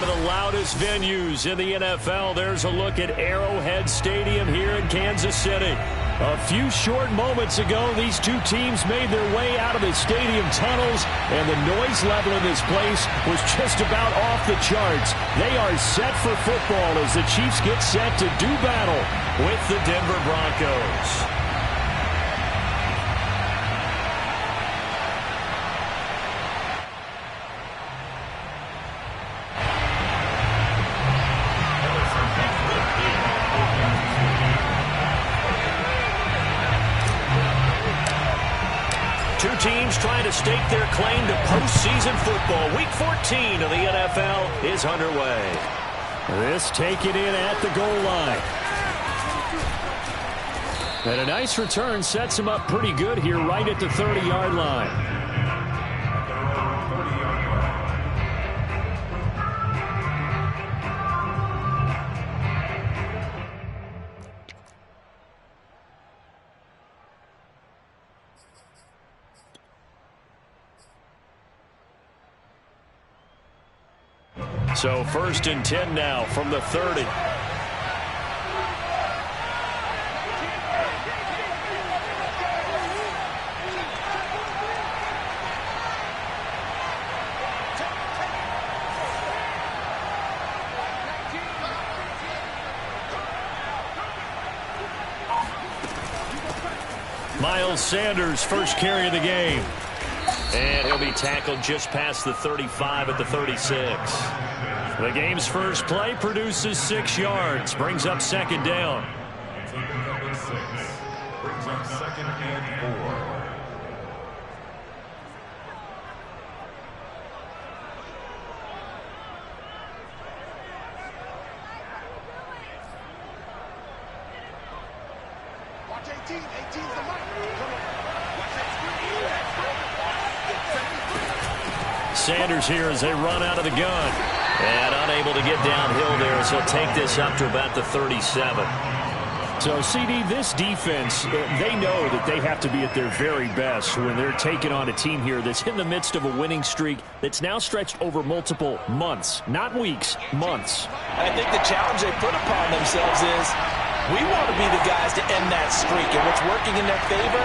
one of the loudest venues in the NFL. There's a look at Arrowhead Stadium here in Kansas City. A few short moments ago, these two teams made their way out of the stadium tunnels, and the noise level in this place was just about off the charts. They are set for football as the Chiefs get set to do battle with the Denver Broncos. Two teams trying to stake their claim to postseason football. Week 14 of the NFL is underway. This taken in at the goal line. And a nice return sets him up pretty good here right at the 30-yard line. So 1st and 10 now from the 30. Miles Sanders, first carry of the game. And he'll be tackled just past the 35 at the 36. The game's first play produces 6 yards, brings up 2nd down. Number 6 brings up 2nd and 4. Watch 18, 18's the mark. Sanders here as they run out of the gun. And unable to get downhill there as he'll take this up to about the 37. So, CD, this defense, they know that they have to be at their very best when they're taking on a team here that's in the midst of a winning streak that's now stretched over multiple months, not weeks, months. I think the challenge they put upon themselves is we want to be the guys to end that streak. And what's working in their favor?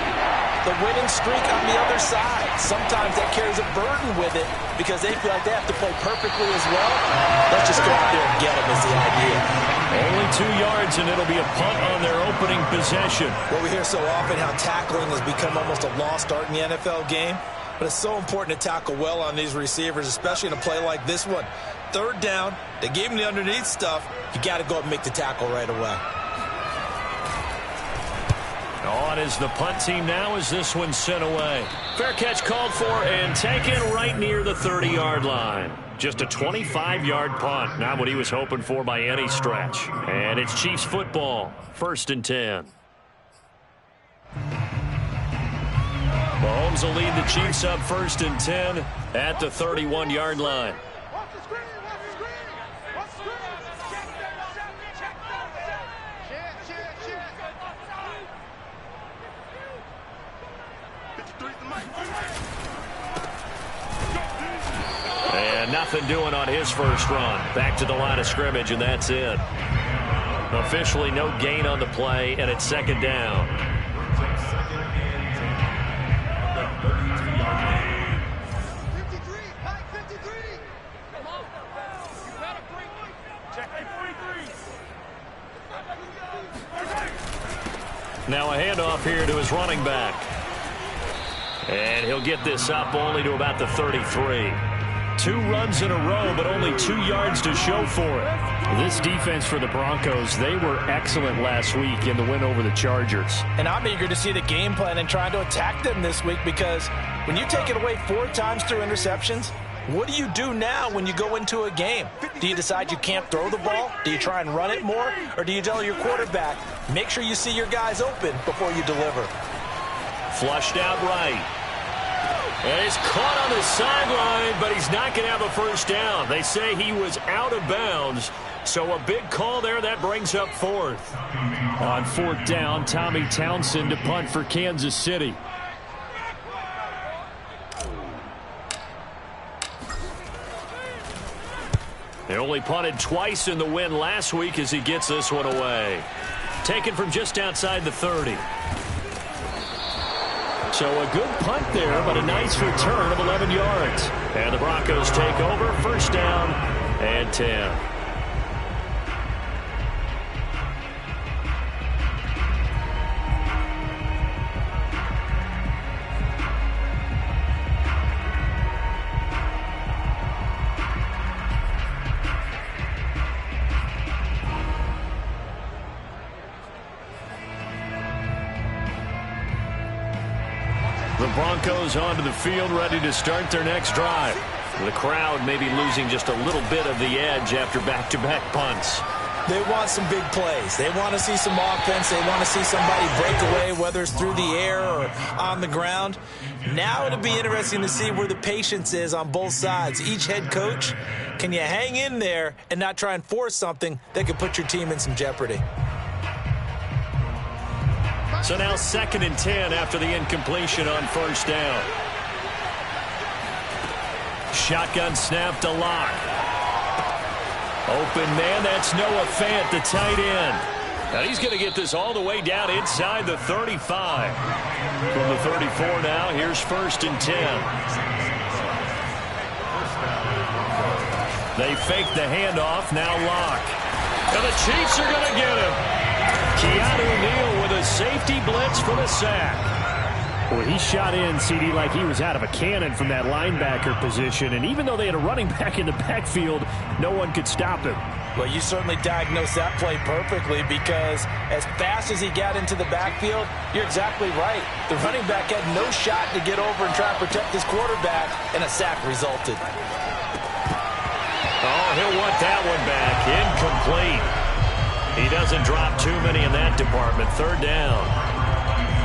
The winning streak on the other side. Sometimes that carries a burden with it because they feel like they have to play perfectly as well. Let's just go out there and get them is the idea. Only 2 yards and it'll be a punt on their opening possession. Well, we hear so often how tackling has become almost a lost art in the NFL game. But it's so important to tackle well on these receivers, especially in a play like this one. 3rd down, they gave him the underneath stuff. You got to go and make the tackle right away. On is the punt team now as this one's sent away. Fair catch called for and taken right near the 30-yard line. Just a 25-yard punt. Not what he was hoping for by any stretch. And it's Chiefs football. 1st and 10. Mahomes will lead the Chiefs up 1st and 10 at the 31-yard line. And nothing doing on his first run. Back to the line of scrimmage, and that's it. Officially no gain on the play, and it's 2nd down. Now a handoff here to his running back. And he'll get this up only to about the 33. 2 runs in a row, but only 2 yards to show for it. This defense for the Broncos, they were excellent last week in the win over the Chargers. And I'm eager to see the game plan and trying to attack them this week because when you take it away 4 times through interceptions, what do you do now when you go into a game? Do you decide you can't throw the ball? Do you try and run it more? Or do you tell your quarterback, make sure you see your guys open before you deliver? Flushed out right. And he's caught on the sideline, but he's not going to have a first down. They say he was out of bounds. So a big call there. That brings up 4th. On 4th down, Tommy Townsend to punt for Kansas City. They only punted twice in the win last week as he gets this one away. Taken from just outside the 30. So a good punt there, but a nice return of 11 yards. And the Broncos take over, first down and 10. The Broncos onto the field, ready to start their next drive. The crowd may be losing just a little bit of the edge after back-to-back punts. They want some big plays. They want to see some offense. They want to see somebody break away, whether it's through the air or on the ground. Now it'll be interesting to see where the patience is on both sides. Each head coach, can you hang in there and not try and force something that could put your team in some jeopardy? So now 2nd and 10 after the incompletion on first down. Shotgun snap to Locke. Open man, that's Noah Fant, the tight end. Now he's going to get this all the way down inside the 35. From the 34 now, here's 1st and 10. They fake the handoff, now Locke. And the Chiefs are going to get him. Keanu Neal with a safety blitz for the sack. Well, he shot in, CD, like he was out of a cannon from that linebacker position. And even though they had a running back in the backfield, no one could stop him. Well, you certainly diagnosed that play perfectly because as fast as he got into the backfield, you're exactly right. The running back had no shot to get over and try and protect his quarterback, and a sack resulted. Oh, he'll want that one back. Incomplete. He doesn't drop too many in that department. 3rd down.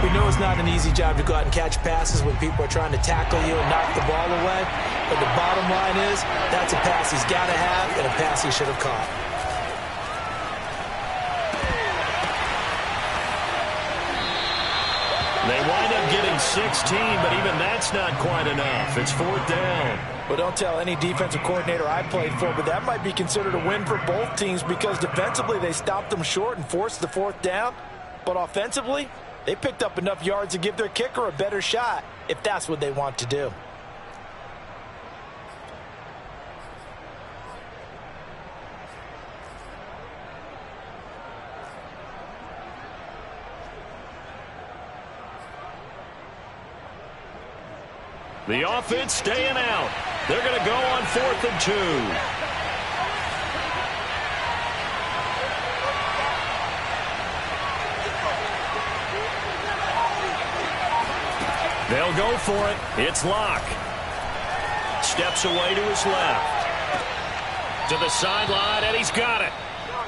We know it's not an easy job to go out and catch passes when people are trying to tackle you and knock the ball away. But the bottom line is, that's a pass he's got to have and a pass he should have caught. They wind up getting 16, but even that's not quite enough. It's 4th down. Well, don't tell any defensive coordinator I played for, but that might be considered a win for both teams because defensively they stopped them short and forced the 4th down. But offensively, they picked up enough yards to give their kicker a better shot if that's what they want to do. The offense staying out. They're going to go on 4th and 2. They'll go for it. It's Locke. Steps away to his left. To the sideline, and he's got it.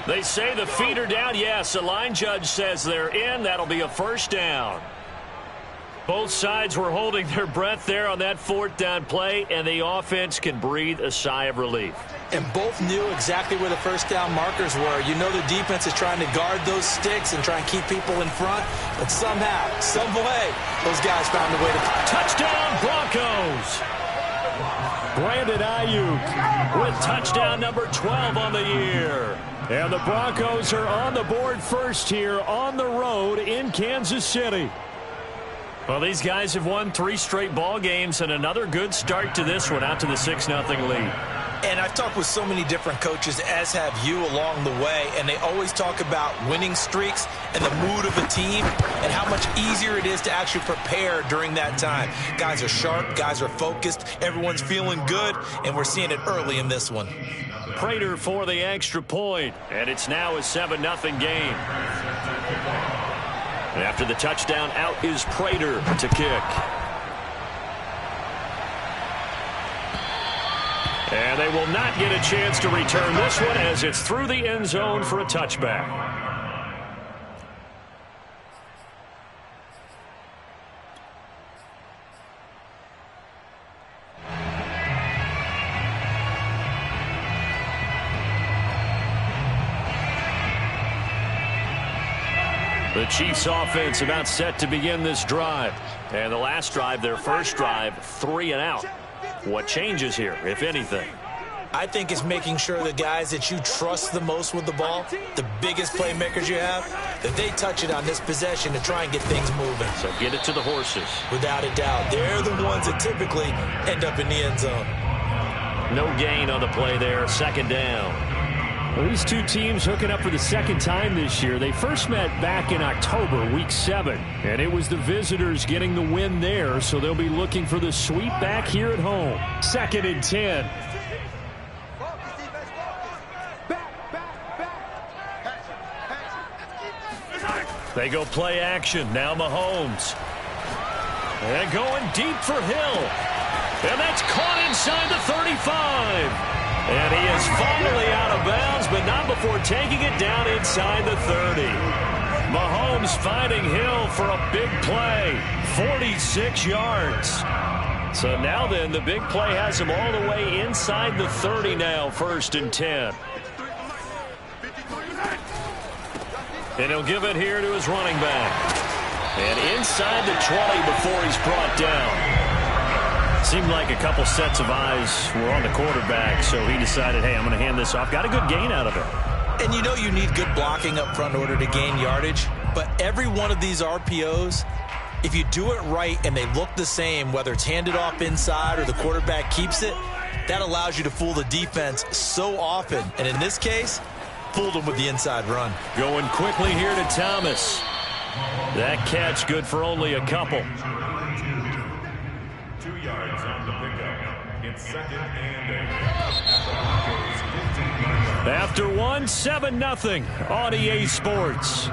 They say the feet are down. Yes, the line judge says they're in. That'll be a 1st down. Both sides were holding their breath there on that 4th down play, and the offense can breathe a sigh of relief. And both knew exactly where the 1st down markers were. You know the defense is trying to guard those sticks and try and keep people in front, but somehow, some way, those guys found a way to... Touchdown, Broncos! Brandon Ayuk with touchdown number 12 on the year. And the Broncos are on the board first here on the road in Kansas City. Well, these guys have won 3 straight ball games and another good start to this one out to the 6-0 lead. And I've talked with so many different coaches, as have you along the way, and they always talk about winning streaks and the mood of a team and how much easier it is to actually prepare during that time. Guys are sharp, guys are focused, everyone's feeling good, and we're seeing it early in this one. Prater for the extra point, and it's now a 7-0 game. And after the touchdown, out is Prater to kick. And they will not get a chance to return this one as it's through the end zone for a touchback. The Chiefs offense about set to begin this drive. And the last drive, their first drive, 3 and out. What changes here, if anything? I think it's making sure the guys that you trust the most with the ball, the biggest playmakers you have, that they touch it on this possession to try and get things moving. So get it to the horses. Without a doubt, they're the ones that typically end up in the end zone. No gain on the play there, second down. Well, these two teams hooking up for the second time this year. They first met back in October, week 7, and it was the visitors getting the win there, so they'll be looking for the sweep back here at home. 2nd and 10. They go play action. Now Mahomes. And going deep for Hill. And that's caught inside the 35. And he is finally out of bounds, but not before taking it down inside the 30. Mahomes finding Hill for a big play. 46 yards. So now then, the big play has him all the way inside the 30 now, 1st and 10. And he'll give it here to his running back. And inside the 20 before he's brought down. Seemed like a couple sets of eyes were on the quarterback, so he decided, hey, I'm going to hand this off. Got a good gain out of it. And you know you need good blocking up front in order to gain yardage. But every one of these RPOs, if you do it right and they look the same, whether it's handed off inside or the quarterback keeps it, that allows you to fool the defense so often. And in this case, fooled them with the inside run. Going quickly here to Thomas. That catch good for only a couple. 2 yards on the pickup. It's 2nd and 8. After 1, 7-0 on EA Sports.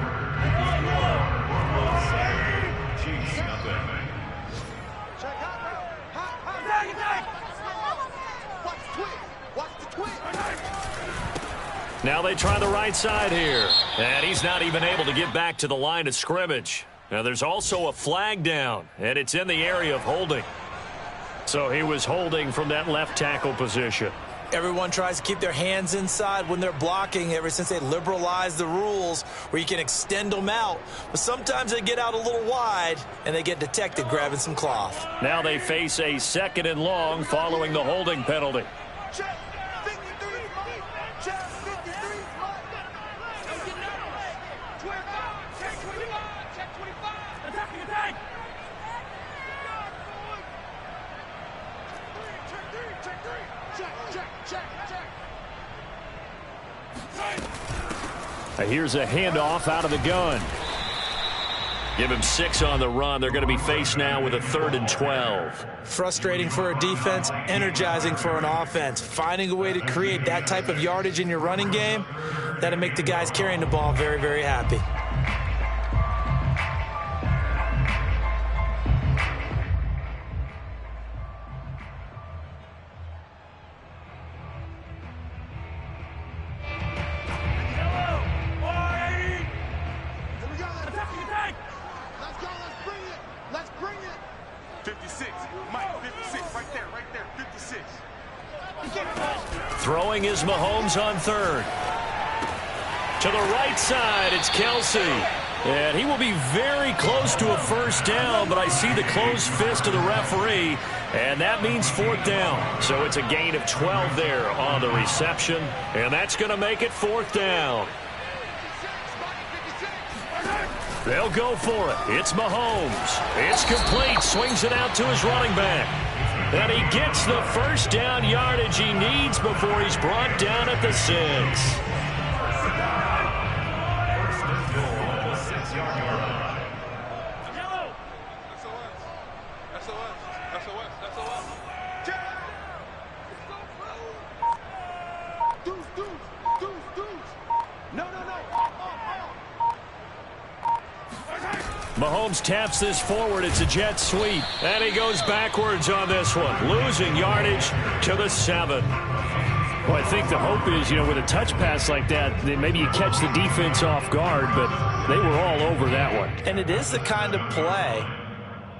Now they try the right side here. And he's not even able to get back to the line of scrimmage. Now there's also a flag down, and it's in the area of holding. So he was holding from that left tackle position. Everyone tries to keep their hands inside when they're blocking ever since they liberalized the rules where you can extend them out. But sometimes they get out a little wide, and they get detected grabbing some cloth. Now they face a 2nd and long following the holding penalty. Here's a handoff out of the gun. Give him 6 on the run. They're going to be faced now with a 3rd and 12. Frustrating for a defense, energizing for an offense. Finding a way to create that type of yardage in your running game, that'll make the guys carrying the ball very, very happy. Throwing is Mahomes on 3rd. To the right side, it's Kelsey. And he will be very close to a 1st down, but I see the closed fist of the referee, and that means 4th down. So it's a gain of 12 there on the reception, and that's going to make it 4th down. They'll go for it. It's Mahomes. It's complete. Swings it out to his running back. And he gets the 1st down yardage he needs before he's brought down at the 6. Mahomes taps this forward. It's a jet sweep. And he goes backwards on this one. Losing yardage to the 7. Well, I think the hope is, with a touch pass like that, then maybe you catch the defense off guard, but they were all over that one. And it is the kind of play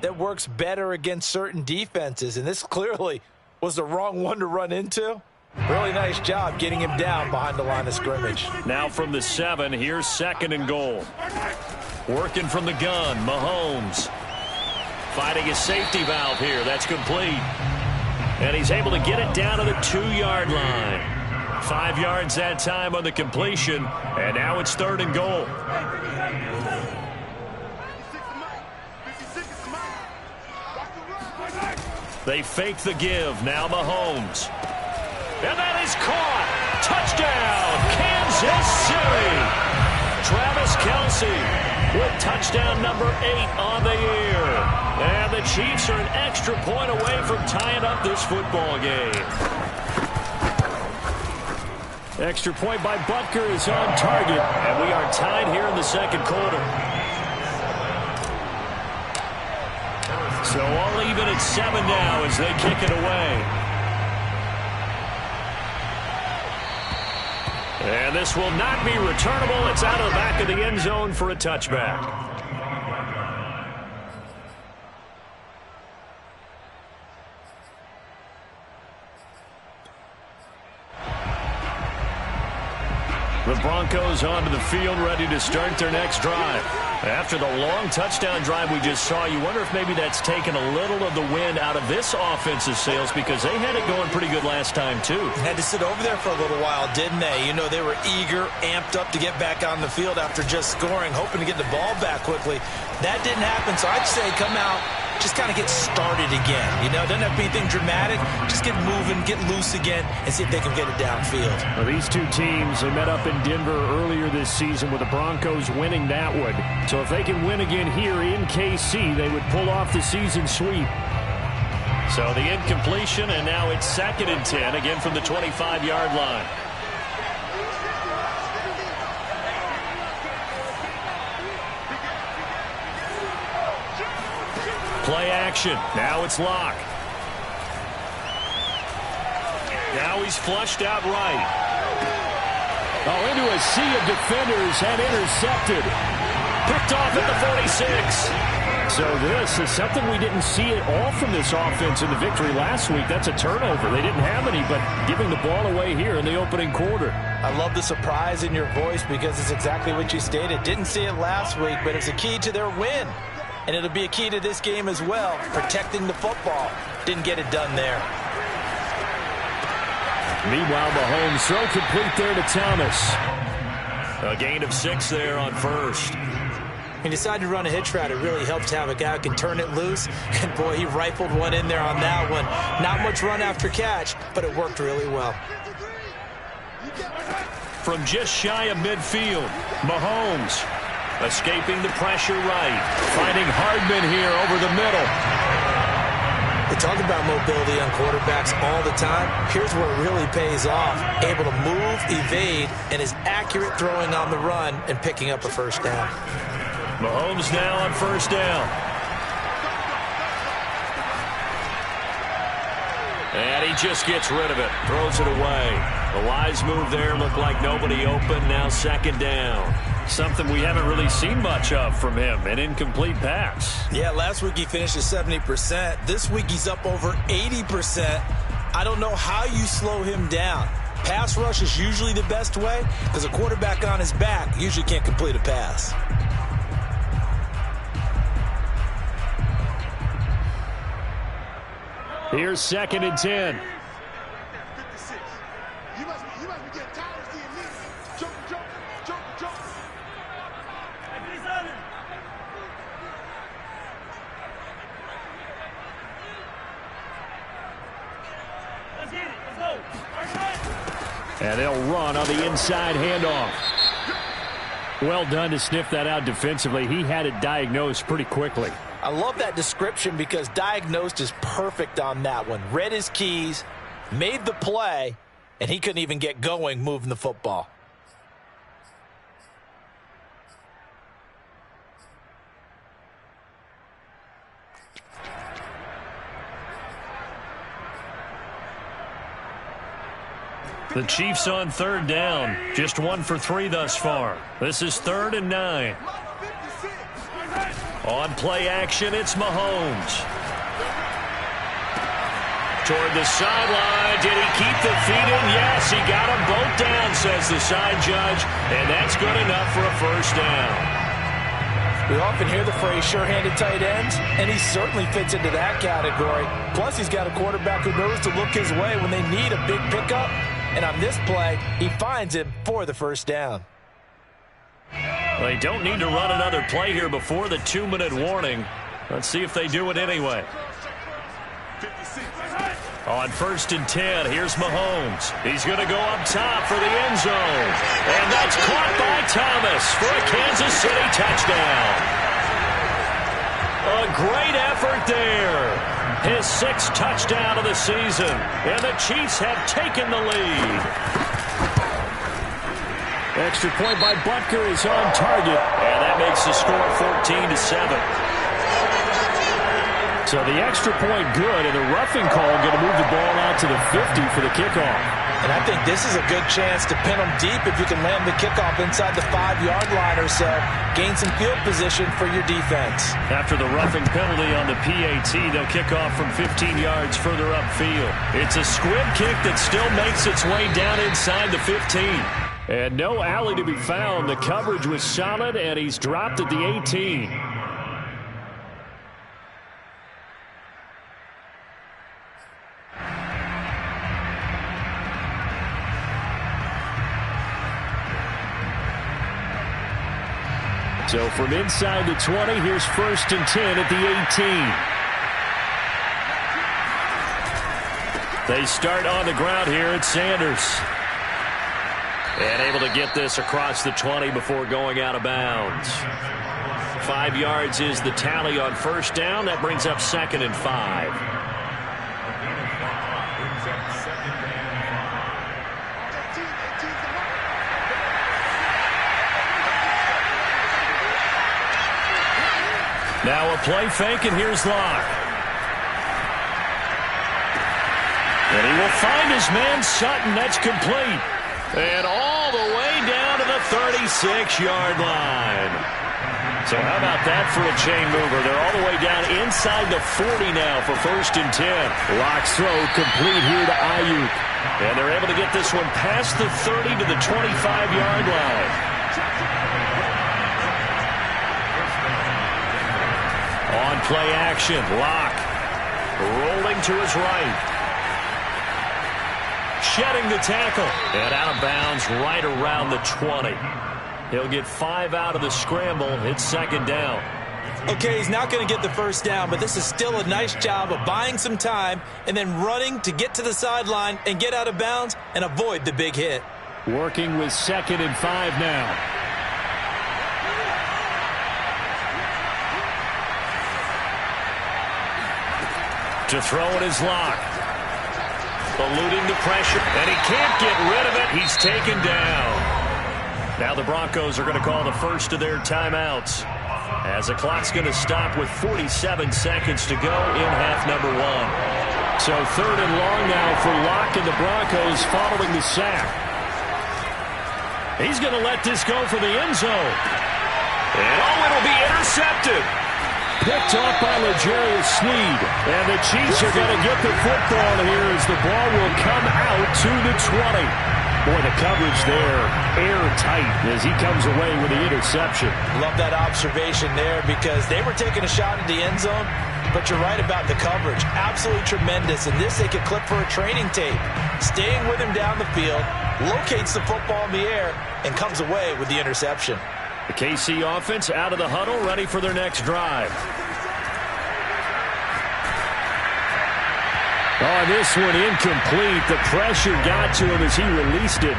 that works better against certain defenses, and this clearly was the wrong one to run into. Really nice job getting him down behind the line of scrimmage. Now from the 7, here's 2nd and goal. Working from the gun, Mahomes. Finding his safety valve here. That's complete. And he's able to get it down to the 2-yard line. 5 yards that time on the completion. And now it's 3rd and goal. They fake the give. Now Mahomes. And that is caught. Touchdown, Kansas City. Travis Kelce with touchdown number 8 on the year. And the Chiefs are an extra point away from tying up this football game. Extra point by Butker is on target. And we are tied here in the 2nd quarter. So all even at 7 now as they kick it away. And this will not be returnable. It's out of the back of the end zone for a touchback. The Broncos onto the field, ready to start their next drive. After the long touchdown drive we just saw, you wonder if maybe that's taken a little of the wind out of this offensive sails, because they had it going pretty good last time, too. Had to sit over there for a little while, didn't they? You know, they were eager, amped up to get back on the field after just scoring, hoping to get the ball back quickly. That didn't happen, so I'd say come out, just kind of get started again. You know, doesn't have to be anything dramatic. Just get moving, get loose again, and see if they can get it downfield. Well, these two teams, they met up in Denver earlier this season with the Broncos winning that one. So if they can win again here in KC, they would pull off the season sweep. So the incompletion, and now it's 2nd and 10, again from the 25-yard line. Play action. Now it's Locke. Now he's flushed out right. Oh, into a sea of defenders and intercepted. Picked off at the 46. So this is something we didn't see at all from this offense in the victory last week. That's a turnover. They didn't have any, but giving the ball away here in the opening quarter. I love the surprise in your voice because it's exactly what you stated. Didn't see it last week, but it's a key to their win. And it'll be a key to this game as well, protecting the football. Didn't get it done there. Meanwhile, Mahomes throw complete there to Thomas. A gain of 6 there on first. He decided to run a hitch route. It really helps to have a guy who can turn it loose. And, boy, he rifled one in there on that one. Not much run after catch, but it worked really well. From just shy of midfield, Mahomes escaping the pressure right. Finding Hardman here over the middle. They talk about mobility on quarterbacks all the time. Here's where it really pays off. Able to move, evade, and is accurate throwing on the run and picking up a first down. Mahomes now on first down. And he just gets rid of it. Throws it away. The wise move there. Looked like nobody open. Now 2nd down. Something we haven't really seen much of from him, an incomplete pass. Yeah, last week he finished at 70%. This week he's up over 80%. I don't know how you slow him down. Pass rush is usually the best way because a quarterback on his back usually can't complete a pass. Here's 2nd and 10. You must be getting tired of seeing me. Jump. Let's get it. Let's go. And they'll run on the inside handoff. Well done to sniff that out defensively. He had it diagnosed pretty quickly. I love that description because diagnosed is perfect on that one. Read his keys, made the play, and he couldn't even get going moving the football. The Chiefs on 3rd down. Just 1 for 3 thus far. This is 3rd and 9. On play action, it's Mahomes. Toward the sideline. Did he keep the feet in? Yes, he got them both down, says the side judge. And that's good enough for a first down. We often hear the phrase sure-handed tight ends, and he certainly fits into that category. Plus, he's got a quarterback who knows to look his way when they need a big pickup. And on this play, he finds him for the first down. They don't need to run another play here before the 2-minute warning. Let's see if they do it anyway. On 1st and 10, here's Mahomes. He's going to go up top for the end zone. And that's caught by Thomas for a Kansas City touchdown. A great effort there. His 6th touchdown of the season. And the Chiefs have taken the lead. Extra point by Butker is on target. And that makes the score 14-7. So the extra point good, and the roughing call going to move the ball out to the 50 for the kickoff. And I think this is a good chance to pin them deep if you can land the kickoff inside the 5-yard line or so. Gain some field position for your defense. After the roughing penalty on the PAT, they'll kick off from 15 yards further upfield. It's a squib kick that still makes its way down inside the 15. And no alley to be found. The coverage was solid, and he's dropped at the 18. So from inside the 20, here's 1st and 10 at the 18. They start on the ground here at Sanders. And able to get this across the 20 before going out of bounds. 5 yards is the tally on 1st down. That brings up 2nd and 5. Now a play fake, and here's Locke. And he will find his man Sutton. That's complete. And all the way down to the 36-yard line. So how about that for a chain mover? They're all the way down inside the 40 now for 1st and 10. Locke's throw complete here to Ayuk. And they're able to get this one past the 30 to the 25-yard line. On play action, Locke rolling to his right. Shedding the tackle. And out of bounds right around the 20. He'll get 5 out of the scramble. It's 2nd down. Okay, he's not going to get the 1st down, but this is still a nice job of buying some time and then running to get to the sideline and get out of bounds and avoid the big hit. Working with 2nd and 5 now. To throw it is Locke. Eluding the pressure, and he can't get rid of it. He's taken down. Now the Broncos are going to call the first of their timeouts, as the clock's going to stop with 47 seconds to go in half number 1. So 3rd and long now for Locke and the Broncos following the sack. He's going to let this go for the end zone. And it'll be intercepted. Picked off by L'Jarius Sneed. And the Chiefs are going to get the football here as the ball will come out to the 20. Boy, the coverage there, airtight as he comes away with the interception. Love that observation there because they were taking a shot at the end zone, but you're right about the coverage. Absolutely tremendous. And this they could clip for a training tape. Staying with him down the field, locates the football in the air, and comes away with the interception. The KC offense out of the huddle, ready for their next drive. Oh, this one incomplete. The pressure got to him as he released it.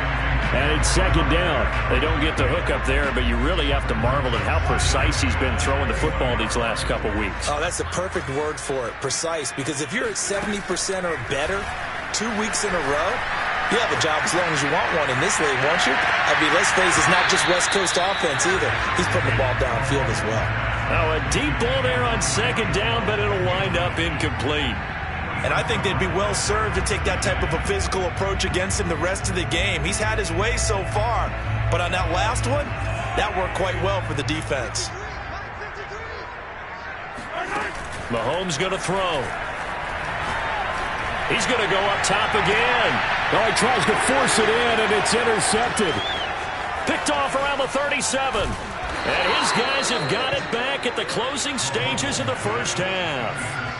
And it's 2nd down. They don't get the hook up there, but you really have to marvel at how precise he's been throwing the football these last couple weeks. Oh, that's the perfect word for it, precise. Because if you're at 70% or better 2 weeks in a row, you have a job as long as you want one in this league, won't you? I mean, let's face it, it's not just West Coast offense either. He's putting the ball downfield as well. Now, a deep ball there on 2nd down, but it'll wind up incomplete. And I think they'd be well served to take that type of a physical approach against him the rest of the game. He's had his way so far, but on that last one, that worked quite well for the defense. Mahomes going to throw. He's going to go up top again. Oh, he tries to force it in, and it's intercepted. Picked off around the 37. And his guys have got it back at the closing stages of the first half.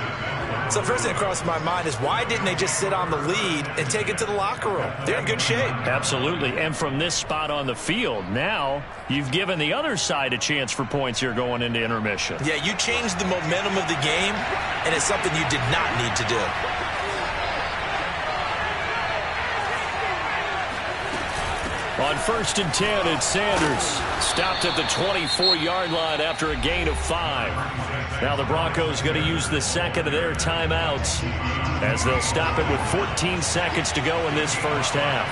So the first thing that crossed my mind is why didn't they just sit on the lead and take it to the locker room? They're in good shape. Absolutely. And from this spot on the field, now you've given the other side a chance for points here going into intermission. Yeah, you changed the momentum of the game, and it's something you did not need to do. On 1st and 10, it's Sanders. Stopped at the 24-yard line after a gain of 5. Now the Broncos going to use the second of their timeouts as they'll stop it with 14 seconds to go in this first half.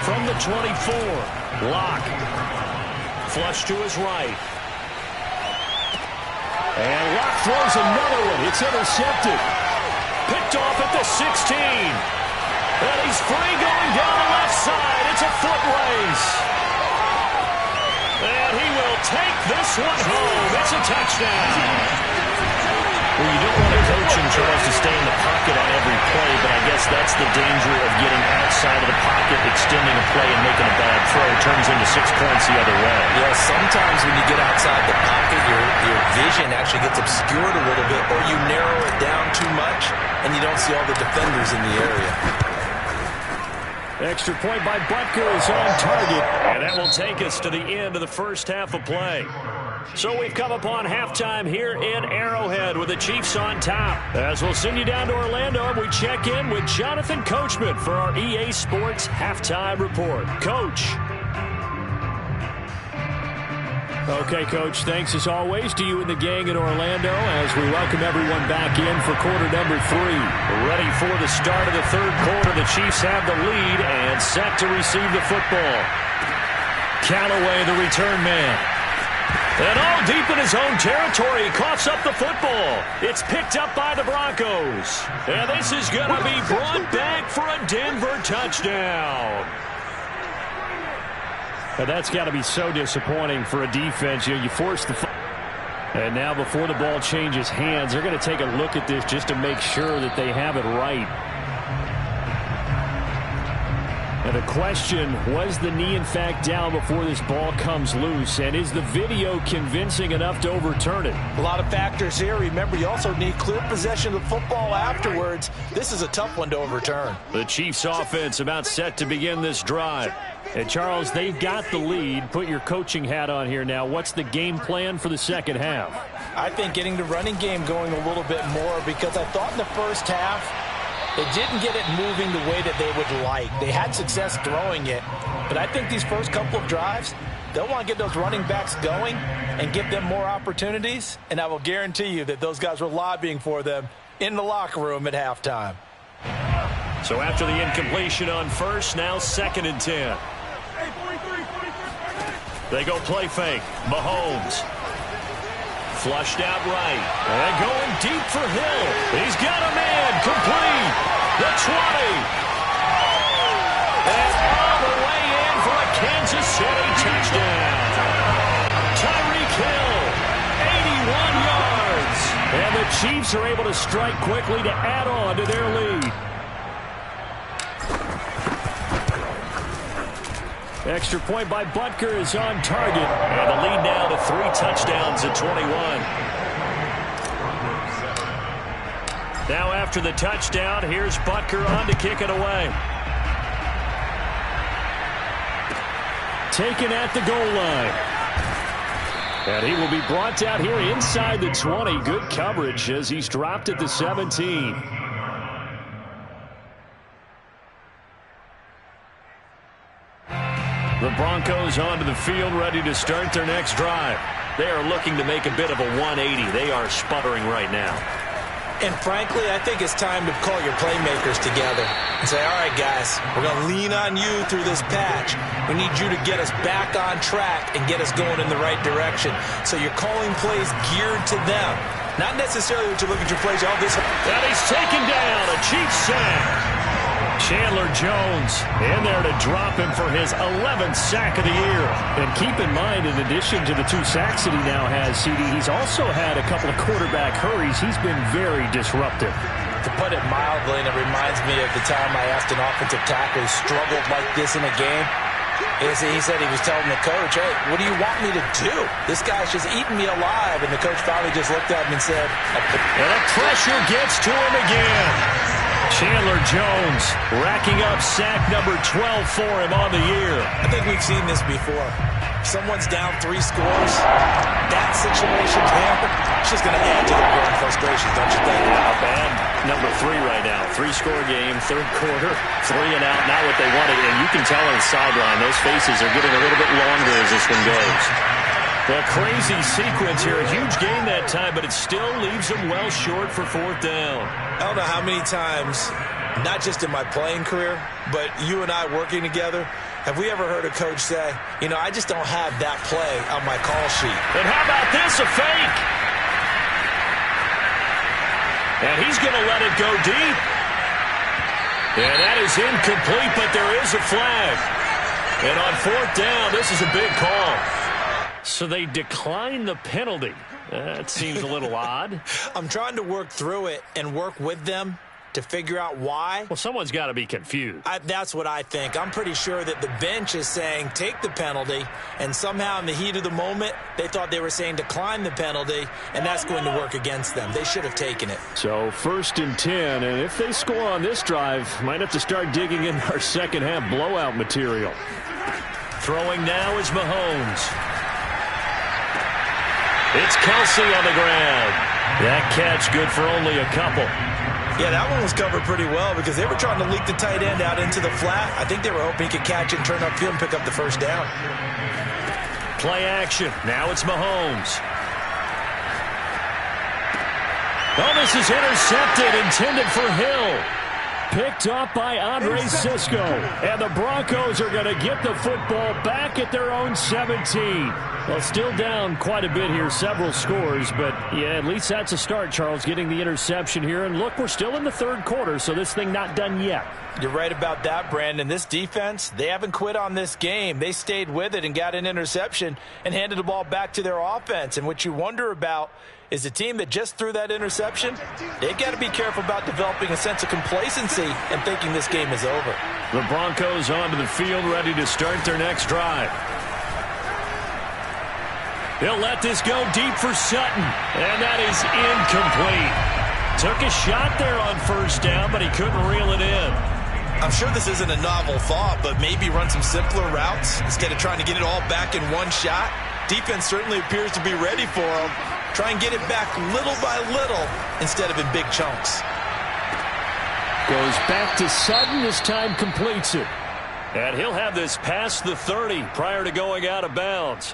From the 24, Locke. Flush to his right. And Locke throws another one. It's intercepted. Picked off at the 16. And he's free going down the left side. It's a foot race. And he will take this one home. It's a touchdown. Well, you don't want a coach in Charles to stay in the pocket on every play, but I guess that's the danger of getting outside of the pocket, extending a play, and making a bad throw. Turns into 6 points the other way. Yeah, sometimes when you get outside the pocket, your vision actually gets obscured a little bit, or you narrow it down too much, and you don't see all the defenders in the area. Extra point by Butker is on target, and that will take us to the end of the first half of play. So we've come upon halftime here in Arrowhead with the Chiefs on top. As we'll send you down to Orlando, and we check in with Jonathan Coachman for our EA Sports Halftime Report. Coach. Okay, Coach, thanks as always to you and the gang in Orlando as we welcome everyone back in for quarter number 3. We're ready for the start of the third quarter. The Chiefs have the lead and set to receive the football. Callaway, the return man. And all deep in his own territory, he coughs up the football. It's picked up by the Broncos. And this is going to be brought back for a Denver touchdown. And that's got to be so disappointing for a defense. You force the... And now before the ball changes hands, they're going to take a look at this just to make sure that they have it right. And the question, was the knee in fact down before this ball comes loose? And is the video convincing enough to overturn it? A lot of factors here. Remember, you also need clear possession of the football afterwards. This is a tough one to overturn. The Chiefs offense about set to begin this drive. And Charles, they've got the lead. Put your coaching hat on here now. What's the game plan for the second half? I think getting the running game going a little bit more, because I thought in the first half they didn't get it moving the way that they would like. They had success throwing it, but I think these first couple of drives, they'll want to get those running backs going and give them more opportunities, and I will guarantee you that those guys were lobbying for them in the locker room at halftime. So after the incompletion on first, now 2nd and 10. They go play fake. Mahomes. Flushed out right. And going deep for Hill. He's got a man. Complete. The 20. And all the way in for a Kansas City touchdown. Tyreek Hill. 81 yards. And the Chiefs are able to strike quickly to add on to their lead. Extra point by Butker is on target. And the lead now to 3 touchdowns at 21. Now after the touchdown, here's Butker on to kick it away. Taken at the goal line. And he will be brought down here inside the 20. Good coverage as he's dropped at the 17. The Broncos onto the field, ready to start their next drive. They are looking to make a bit of a 180. They are sputtering right now. And frankly, I think it's time to call your playmakers together and say, all right, guys, we're going to lean on you through this patch. We need you to get us back on track and get us going in the right direction. So you're calling plays geared to them. Not necessarily what you're looking to plays. Oh, this. And he's taken down. A Chiefs sack. Chandler Jones in there to drop him for his 11th sack of the year. And keep in mind, in addition to the 2 sacks that he now has, CD, he's also had a couple of quarterback hurries. He's been very disruptive. To put it mildly, and it reminds me of the time I asked an offensive tackle who struggled like this in a game. He said he was telling the coach, hey, what do you want me to do? This guy's just eating me alive. And the coach finally just looked at him and said, and the pressure gets to him again. Chandler Jones racking up sack number 12 for him on the year. I think we've seen this before. Someone's down 3 scores. That situation there, it's just going to add to their growing frustration, don't you think? Yeah, bad number 3 right now. 3-score game, third quarter, 3 and out, not what they wanted. And you can tell on the sideline, those faces are getting a little bit longer as this one goes. A crazy sequence here. A huge gain that time, but it still leaves them well short for 4th down. I don't know how many times, not just in my playing career, but you and I working together, have we ever heard a coach say, you know, I just don't have that play on my call sheet. And how about this, a fake? And he's going to let it go deep. And that is incomplete, but there is a flag. And on 4th down, this is a big call. So they decline the penalty. That seems a little odd. I'm trying to work through it and work with them to figure out why. Well, someone's got to be confused. That's what I think. I'm pretty sure that the bench is saying take the penalty, and somehow in the heat of the moment, they thought they were saying decline the penalty, and that's going to work against them. They should have taken it. So 1st and 10, and if they score on this drive, might have to start digging in our second half blowout material. Throwing now is Mahomes. It's Kelsey on the ground. That catch good for only a couple. Yeah, that one was covered pretty well because they were trying to leak the tight end out into the flat. I think they were hoping he could catch it and turn upfield and pick up the 1st down. Play action. Now it's Mahomes. Oh, this is intercepted, intended for Hill. Picked up by Andre Sisco. And the Broncos are going to get the football back at their own 17. Well, still down quite a bit here, several scores. But, yeah, at least that's a start, Charles, getting the interception here. And, look, we're still in the 3rd quarter, so this thing not done yet. You're right about that, Brandon. This defense, they haven't quit on this game. They stayed with it and got an interception and handed the ball back to their offense. And what you wonder about is the team that just threw that interception, they've got to be careful about developing a sense of complacency and thinking this game is over. The Broncos onto the field, ready to start their next drive. He'll let this go deep for Sutton, and that is incomplete. Took a shot there on 1st down, but he couldn't reel it in. I'm sure this isn't a novel thought, but maybe run some simpler routes instead of trying to get it all back in one shot. Defense certainly appears to be ready for him. Try and get it back little by little instead of in big chunks. Goes back to Sutton, this time completes it. And he'll have this past the 30 prior to going out of bounds.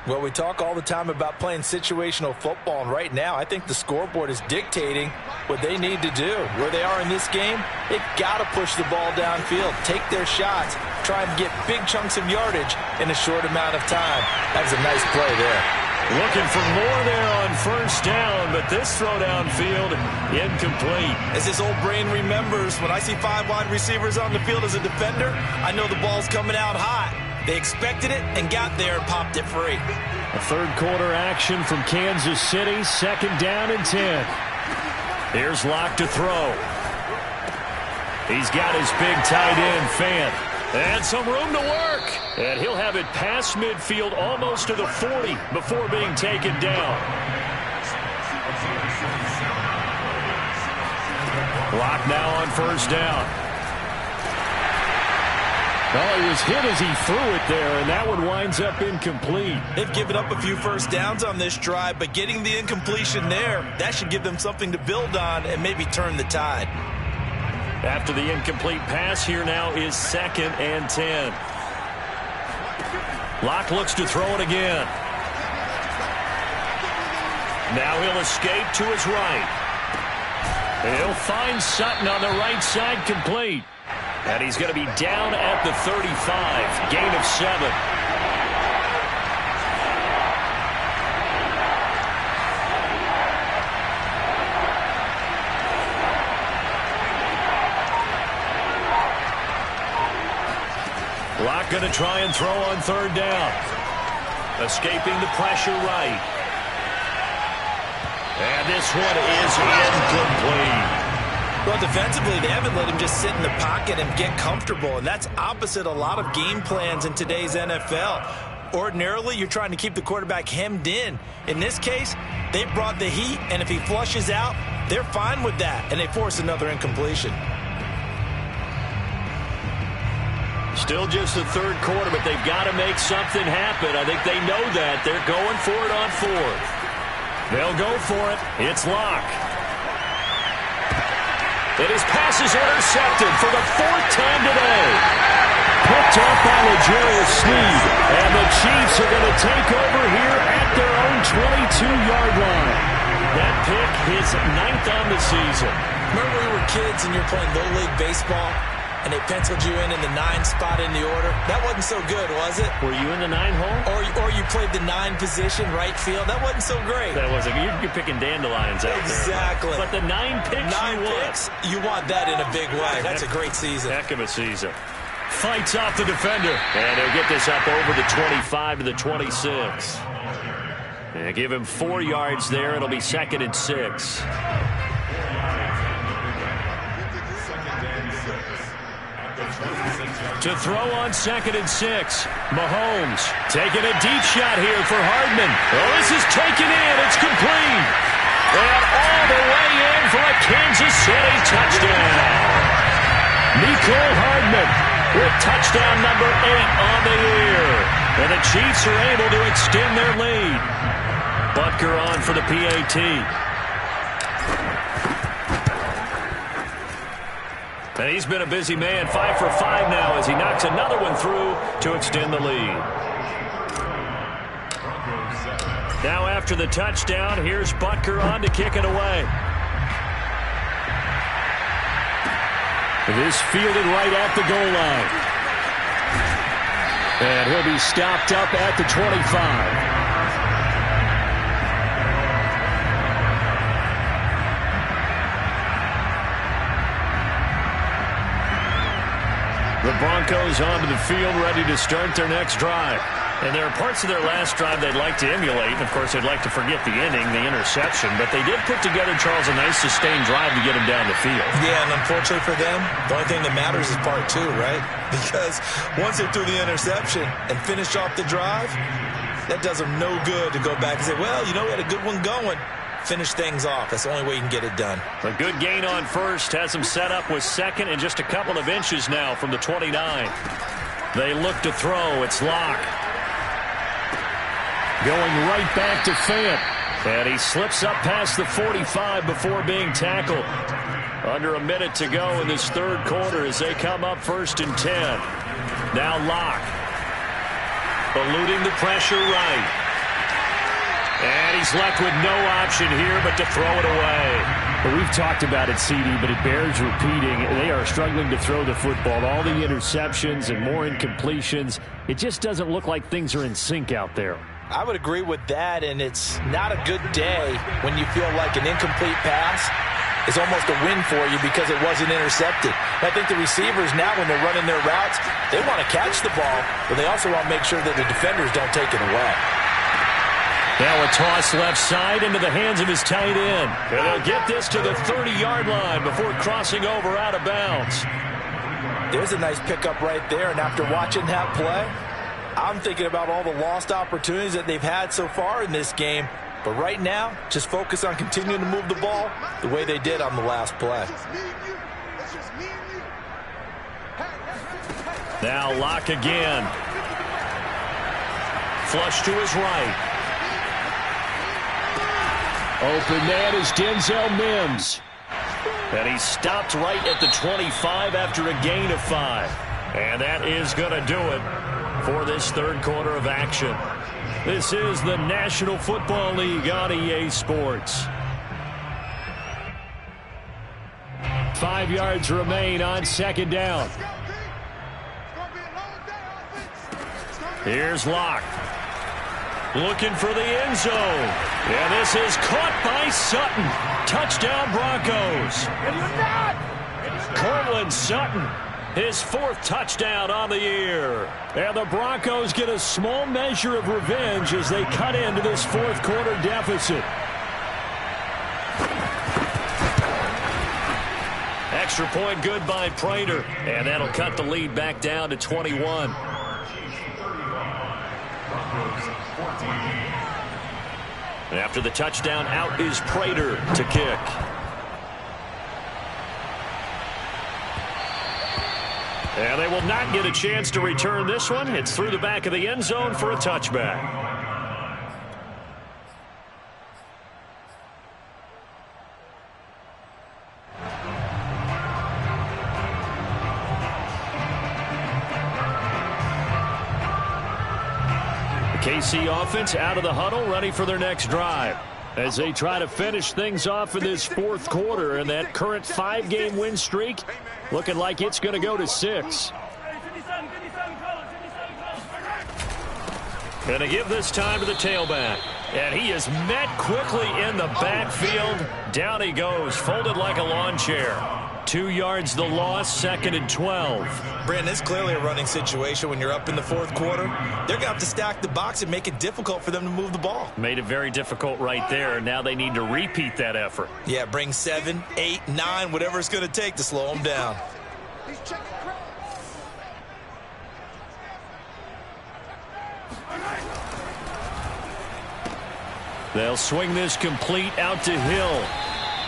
Well, we talk all the time about playing situational football, and right now I think the scoreboard is dictating what they need to do. Where they are in this game, they've got to push the ball downfield, take their shots, try and get big chunks of yardage in a short amount of time. That was a nice play there. Looking for more there on 1st down, but this throw downfield, incomplete. As his old brain remembers, when I see 5 wide receivers on the field as a defender, I know the ball's coming out hot. They expected it and got there and popped it free. A 3rd quarter action from Kansas City, 2nd down and 10. Here's Locke to throw. He's got his big tight end, Fant. And some room to work. And he'll have it past midfield almost to the 40 before being taken down. Locke now on 1st down. Well, he was hit as he threw it there, and that one winds up incomplete. They've given up a few 1st downs on this drive, but getting the incompletion there, that should give them something to build on and maybe turn the tide. After the incomplete pass, here now is 2nd and 10. Locke looks to throw it again. Now he'll escape to his right. He'll find Sutton on the right side, complete. And he's going to be down at the 35, gain of 7. Locke going to try and throw on 3rd down. Escaping the pressure right. And this one is incomplete. Well, defensively, they haven't let him just sit in the pocket and get comfortable, and that's opposite a lot of game plans in today's NFL. Ordinarily, you're trying to keep the quarterback hemmed in. In this case, they brought the heat, and if he flushes out, they're fine with that, and they force another incompletion. Still just the third quarter, but they've got to make something happen. I think they know that. They're going for it on fourth. They'll go for it. It's Locke. And his pass is intercepted for the fourth time today. Picked up by L'Jarius Sneed. And the Chiefs are going to take over here at their own 22-yard line. That pick his 9th on the season. Remember when we were kids and you were playing Little League Baseball and they penciled you in the 9 spot in the order? That wasn't so good, was it? Were you in the 9 hole? Or you played the 9 position, right field? That wasn't so great. That wasn't. You're picking dandelions out exactly. there. Exactly. But the 9 picks you want that in a big way. That's a great season. Heck of a season. Fights off the defender. And he'll get this up over the 25 to the 26. And give him 4 yards there. It'll be 2nd and 6. To throw on 2nd and 6. Mahomes taking a deep shot here for Hardman. Oh, this is taken in. It's complete. And all the way in for a Kansas City touchdown. Mecole Hardman with touchdown number 8 on the year. And the Chiefs are able to extend their lead. Butker on for the PAT. And he's been a busy man, 5 for 5 now as he knocks another one through to extend the lead. Now after the touchdown, here's Butker on to kick it away. This fielded right at the goal line. And he'll be stopped up at the 25. The Broncos onto the field, ready to start their next drive. And there are parts of their last drive they'd like to emulate. And, of course, they'd like to forget the inning, the interception. But they did put together, Charles, a nice sustained drive to get him down the field. Yeah, and unfortunately for them, the only thing that matters is part 2, right? Because once they threw the interception and finished off the drive, that does them no good to go back and say, well, you know, we had a good one going. Finish things off. That's the only way you can get it done. A good gain on first has him set up with 2nd and just a couple of inches now from the 29. They look to throw. It's Locke. Going right back to Fant. And he slips up past the 45 before being tackled. Under a minute to go in this third quarter as they come up 1st and 10. Now Locke. Eluding the pressure right. And he's left with no option here but to throw it away. Well, we've talked about it, CD, but it bears repeating. They are struggling to throw the football. All the interceptions and more incompletions. It just doesn't look like things are in sync out there. I would agree with that, and it's not a good day when you feel like an incomplete pass is almost a win for you because it wasn't intercepted. And I think the receivers now, when they're running their routes, they want to catch the ball, but they also want to make sure that the defenders don't take it away. Now a toss left side into the hands of his tight end. And they'll get this to the 30-yard line before crossing over out of bounds. There's a nice pickup right there, and after watching that play, I'm thinking about all the lost opportunities that they've had so far in this game. But right now, just focus on continuing to move the ball the way they did on the last play. Now Locke again. Flush to his right. Open man is Denzel Mims. And he stopped right at the 25 after a gain of 5. And that is going to do it for this third quarter of action. This is the National Football League on EA Sports. 5 yards remain on 2nd down. Here's Locke. Looking for the end zone. And this is caught by Sutton. Touchdown Broncos. Cortland Sutton, his 4th touchdown on the year. And the Broncos get a small measure of revenge as they cut into this 4th quarter deficit. Extra point good by Prater. And that'll cut the lead back down to 21. After the touchdown, out is Prater to kick. And they will not get a chance to return this one. It's through the back of the end zone for a touchback. KC offense out of the huddle, ready for their next drive as they try to finish things off in this fourth quarter, and that current 5-game win streak looking like it's going to go to 6. Going to give this time to the tailback, and he is met quickly in the backfield. Down he goes, folded like a lawn chair. 2 yards the loss, 2nd and 12. Brandon, it's clearly a running situation when you're up in the fourth quarter. They're going to have to stack the box and make it difficult for them to move the ball. Made it very difficult right there. Now they need to repeat that effort. Yeah, bring 7, 8, 9, whatever it's going to take to slow them down. He's checking crowd. They'll swing this complete out to Hill.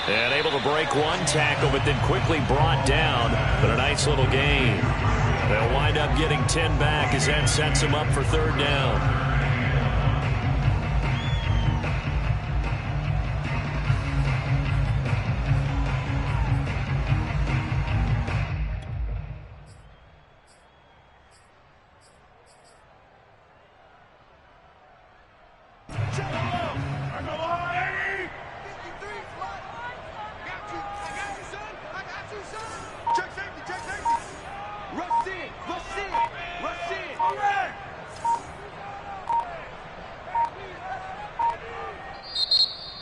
And able to break one tackle, but then quickly brought down. But a nice little gain. They'll wind up getting 10 back as that sets them up for 3rd down.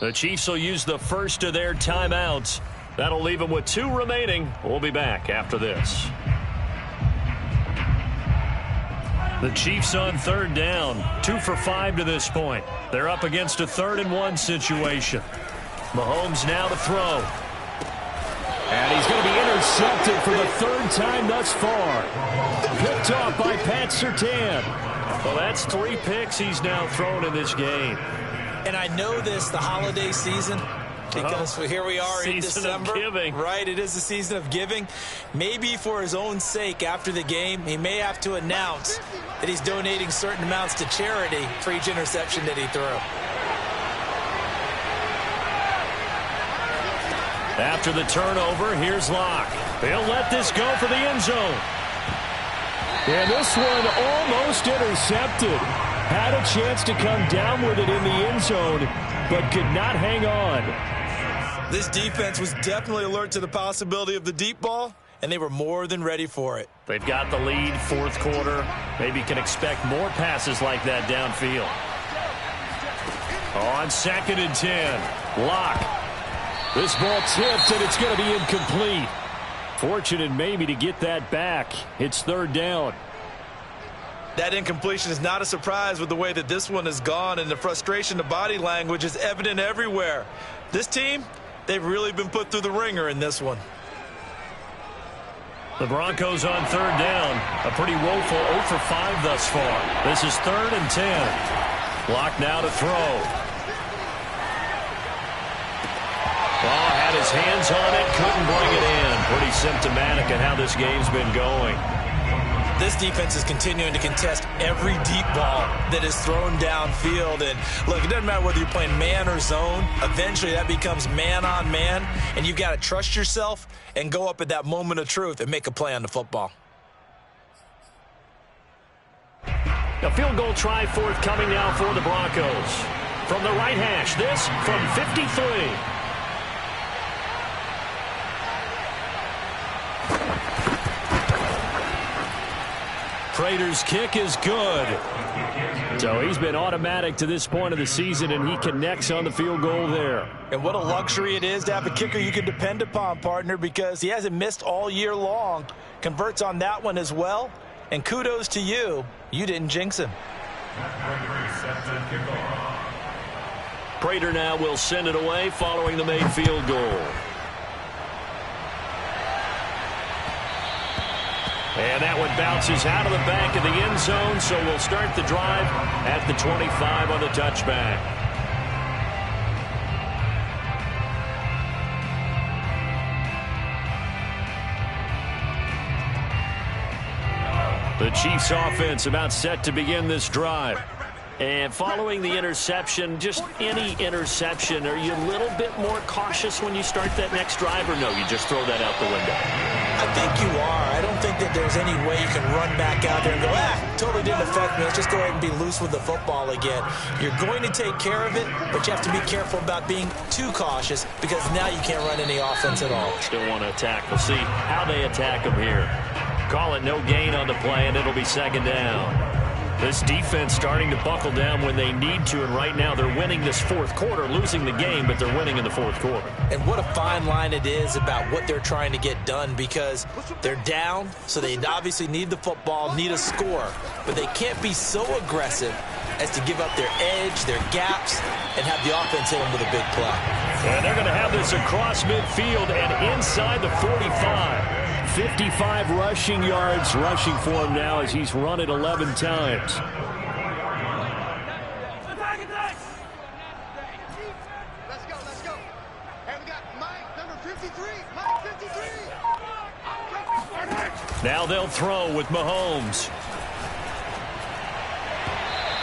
The Chiefs will use the first of their timeouts. That'll leave them with 2 remaining. We'll be back after this. The Chiefs on 3rd down. 2 for 5 to this point. They're up against a 3rd and 1 situation. Mahomes now to throw. And he's going to be intercepted for the 3rd time thus far. Picked off by Pat Surtain. Well, that's 3 picks he's now thrown in this game. And I know this, the holiday season, because here we are in December. Season of giving. Right, it is the season of giving. Maybe for his own sake after the game, he may have to announce that he's donating certain amounts to charity for each interception that he threw. After the turnover, here's Locke. He'll let this go for the end zone. And this one almost intercepted. Had a chance to come down with it in the end zone, but could not hang on. This defense was definitely alert to the possibility of the deep ball, and they were more than ready for it. They've got the lead, 4th quarter. Maybe can expect more passes like that downfield. On 2nd and 10, Locke. This ball tipped, and it's going to be incomplete. Fortunate maybe to get that back. It's 3rd down. That incompletion is not a surprise with the way that this one has gone, and the frustration, the body language is evident everywhere. This team, they've really been put through the ringer in this one. The Broncos on 3rd down. A pretty woeful 0 for 5 thus far. This is 3rd and 10. Locke now to throw. Oh, had his hands on it, couldn't bring it in. Pretty symptomatic of how this game's been going. This defense is continuing to contest every deep ball that is thrown downfield. And look, it doesn't matter whether you're playing man or zone. Eventually that becomes man on man, and you've got to trust yourself and go up at that moment of truth and make a play on the football. A field goal try forthcoming now for the Broncos. From the right hash, this from 53. Prater's kick is good. So he's been automatic to this point of the season, and he connects on the field goal there. And what a luxury it is to have a kicker you can depend upon, partner, because he hasn't missed all year long. Converts on that one as well. And kudos to you. You didn't jinx him. Prater now will send it away following the made field goal. And that one bounces out of the back of the end zone, so we'll start the drive at the 25 on the touchback. The Chiefs offense about set to begin this drive. And following the interception, just any interception, are you a little bit more cautious when you start that next drive, or no, you just throw that out the window? I think you are. I don't think that there's any way you can run back out there and go, totally didn't affect me. Let's just go ahead and be loose with the football again. You're going to take care of it, but you have to be careful about being too cautious because now you can't run any offense at all. Still want to attack. We'll see how they attack them here. Call it no gain on the play, and it'll be second down. This defense starting to buckle down when they need to, and right now they're winning this fourth quarter, losing the game, but they're winning in the fourth quarter. And what a fine line it is about what they're trying to get done, because they're down, so they obviously need the football, need a score, but they can't be so aggressive as to give up their edge, their gaps, and have the offense hit them with a big play. And they're going to have this across midfield and inside the 45. 55 rushing yards rushing for him now as he's run it 11 times. Let's go. And we got Mike, number 53. Mike, 53. Now they'll throw with Mahomes.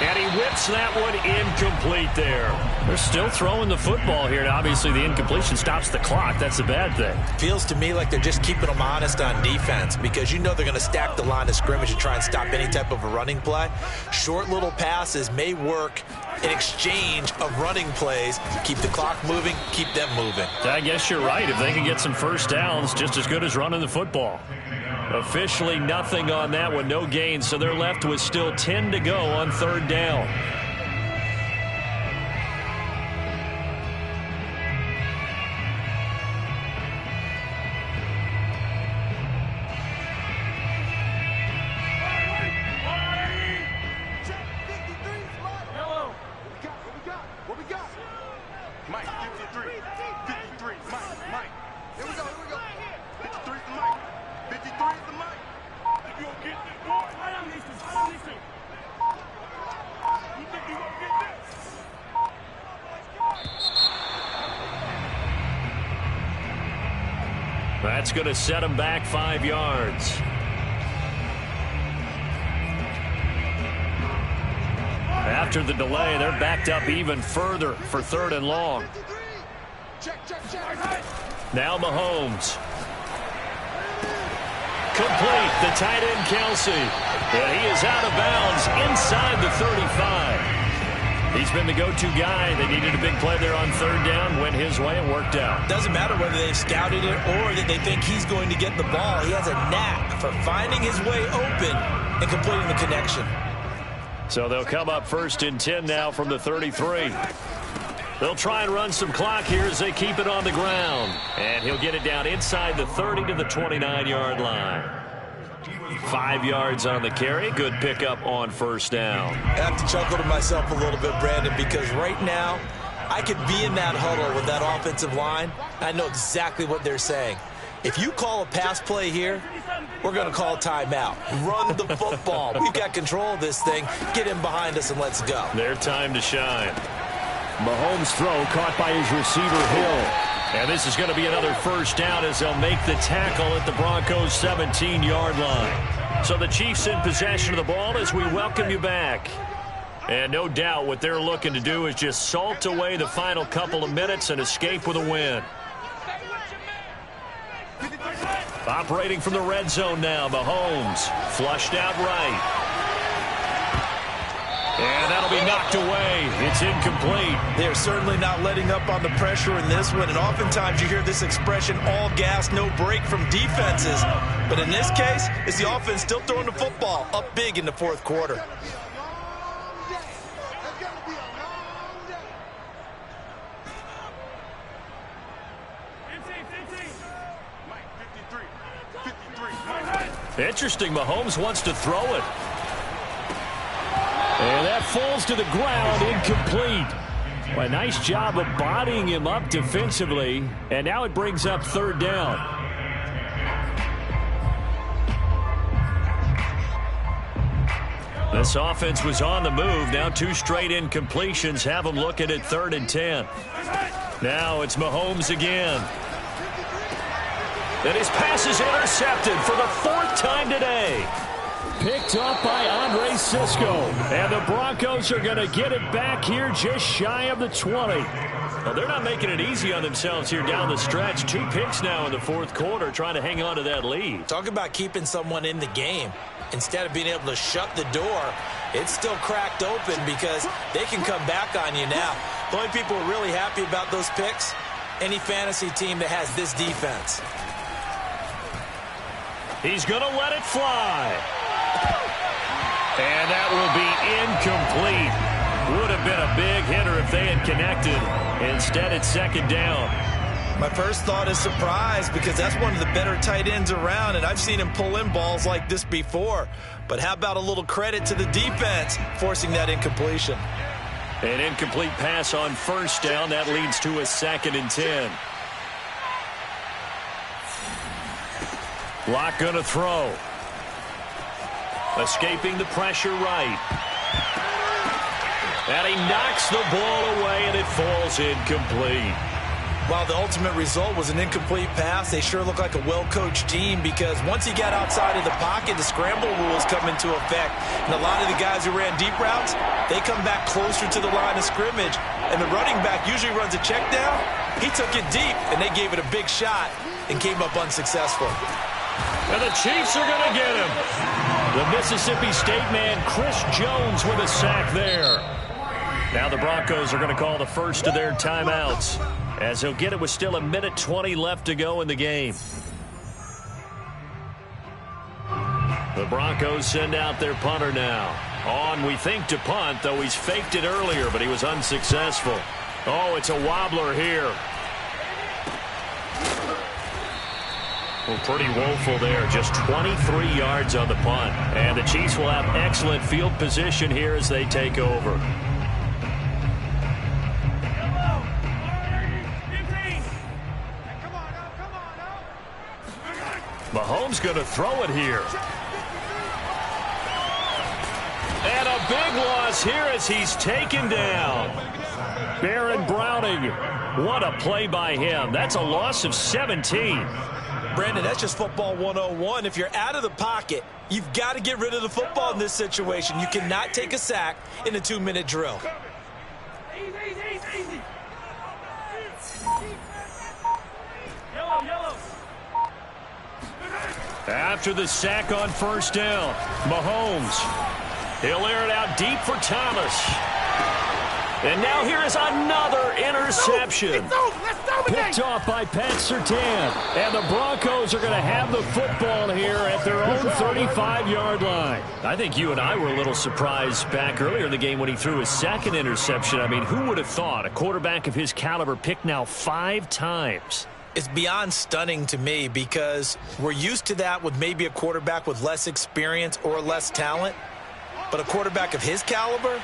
And he whips that one incomplete there. They're still throwing the football here. And obviously, the incompletion stops the clock. That's a bad thing. Feels to me like they're just keeping them honest on defense because you know they're going to stack the line of scrimmage and try and stop any type of a running play. Short little passes may work in exchange of running plays. Keep the clock moving, keep them moving. I guess you're right. If they can get some first downs, just as good as running the football. Officially nothing on that one, no gain, so they're left with still 10 to go on third down. What we got? Mike, 53. 53. Mike. Here we go. 53 is the Mike. 53 is the Mike. You gonna get this, boy? I don't need this. You think you gonna get this? That's going to set him back 5 yards. After the delay, they're backed up even further for third and long. Check. Now Mahomes. Complete, the tight end Kelsey. And he is out of bounds inside the 35. He's been the go-to guy. They needed a big play there on third down. Went his way and worked out. Doesn't matter whether they've scouted it or that they think he's going to get the ball. He has a knack for finding his way open and completing the connection. So they'll come up first and 10 now from the 33. They'll try and run some clock here as they keep it on the ground. And he'll get it down inside the 30 to the 29-yard line. 5 yards on the carry. Good pickup on first down. I have to chuckle to myself a little bit, Brandon, because right now I could be in that huddle with that offensive line. I know exactly what they're saying. If you call a pass play here, we're going to call a timeout. Run the football. We've got control of this thing. Get in behind us and let's go. Their time to shine. Mahomes' throw caught by his receiver, Hill. And this is going to be another first down as they'll make the tackle at the Broncos' 17-yard line. So the Chiefs in possession of the ball as we welcome you back. And no doubt what they're looking to do is just salt away the final couple of minutes and escape with a win. Operating from the red zone now, Mahomes flushed out right. And that'll be knocked away. It's incomplete. They're certainly not letting up on the pressure in this one. And oftentimes you hear this expression, all gas, no break from defenses. But in this case, it's the offense still throwing the football up big in the fourth quarter. Interesting, Mahomes wants to throw it. And that falls to the ground, incomplete. Well, a nice job of bodying him up defensively. And now it brings up third down. This offense was on the move. Now 2 straight incompletions have them looking at 3rd and 10. Now it's Mahomes again. And his pass is intercepted for the 4th time today. Picked up by Andre Sisco. And the Broncos are going to get it back here just shy of the 20. Well, they're not making it easy on themselves here down the stretch. 2 picks now in the 4th quarter trying to hang on to that lead. Talk about keeping someone in the game. Instead of being able to shut the door, it's still cracked open because they can come back on you now. The only people who are really happy about those picks, any fantasy team that has this defense. He's going to let it fly. And that will be incomplete. Would have been a big hitter if they had connected. Instead, it's 2nd down. My first thought is surprise because that's one of the better tight ends around, and I've seen him pull in balls like this before. But how about a little credit to the defense forcing that incompletion? An incomplete pass on 1st down. That leads to a 2nd and 10. Locke going to throw. Escaping the pressure right. And he knocks the ball away, and it falls incomplete. While the ultimate result was an incomplete pass, they sure look like a well-coached team because once he got outside of the pocket, the scramble rules come into effect. And a lot of the guys who ran deep routes, they come back closer to the line of scrimmage. And the running back usually runs a check down. He took it deep, and they gave it a big shot and came up unsuccessful. And the Chiefs are going to get him. The Mississippi State man, Chris Jones, with a sack there. Now the Broncos are going to call the first of their timeouts, as he'll get it with still 1:20 left to go in the game. The Broncos send out their punter now. On, we think, to punt, though he's faked it earlier, but he was unsuccessful. Oh, it's a wobbler here. Well, pretty woeful there. Just 23 yards on the punt. And the Chiefs will have excellent field position here as they take over. Mahomes going to throw it here. And a big loss here as he's taken down. Baron Browning. What a play by him. That's a loss of 17. Brandon, that's just football 101. If you're out of the pocket, you've got to get rid of the football in this situation. You cannot take a sack in a 2-minute drill. After the sack on 1st down, Mahomes. He'll air it out deep for Thomas. And now here is another interception. Picked off by Pat Surtain. And the Broncos are going to have the football here at their own 35-yard line. I think you and I were a little surprised back earlier in the game when he threw his 2nd interception. I mean, who would have thought a quarterback of his caliber picked now 5 times? It's beyond stunning to me because we're used to that with maybe a quarterback with less experience or less talent. But a quarterback of his caliber,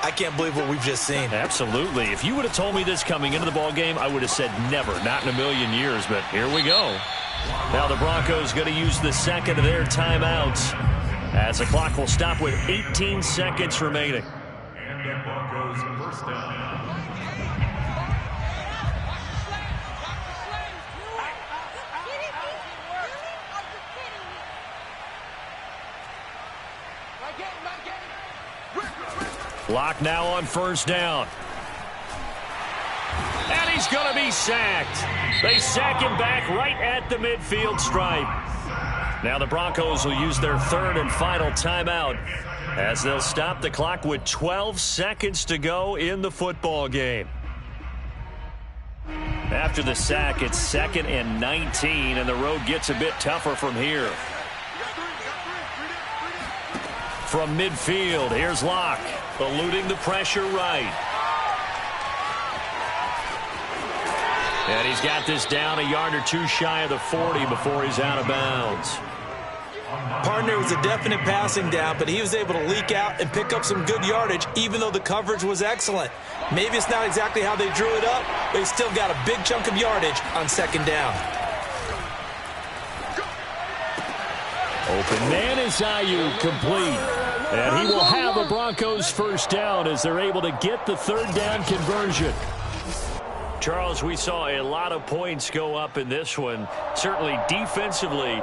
I can't believe what we've just seen. Absolutely. If you would have told me this coming into the ball game, I would have said never, not in a million years. But here we go. Now the Broncos going to use the 2nd of their timeouts as the clock will stop with 18 seconds remaining. And the Broncos first down. Lock now on 1st down. And he's going to be sacked. They sack him back right at the midfield stripe. Now the Broncos will use their 3rd and final timeout as they'll stop the clock with 12 seconds to go in the football game. After the sack, it's 2nd and 19, and the road gets a bit tougher from here. From midfield, here's Locke, eluding the pressure right. And he's got this down a yard or 2 shy of the 40 before he's out of bounds. Partner was a definite passing down, but he was able to leak out and pick up some good yardage, even though the coverage was excellent. Maybe it's not exactly how they drew it up, but he still got a big chunk of yardage on 2nd down. Open man is Ayuk, complete. And he will have a Broncos first down as they're able to get the third down conversion. Charles, we saw a lot of points go up in this one. Certainly defensively,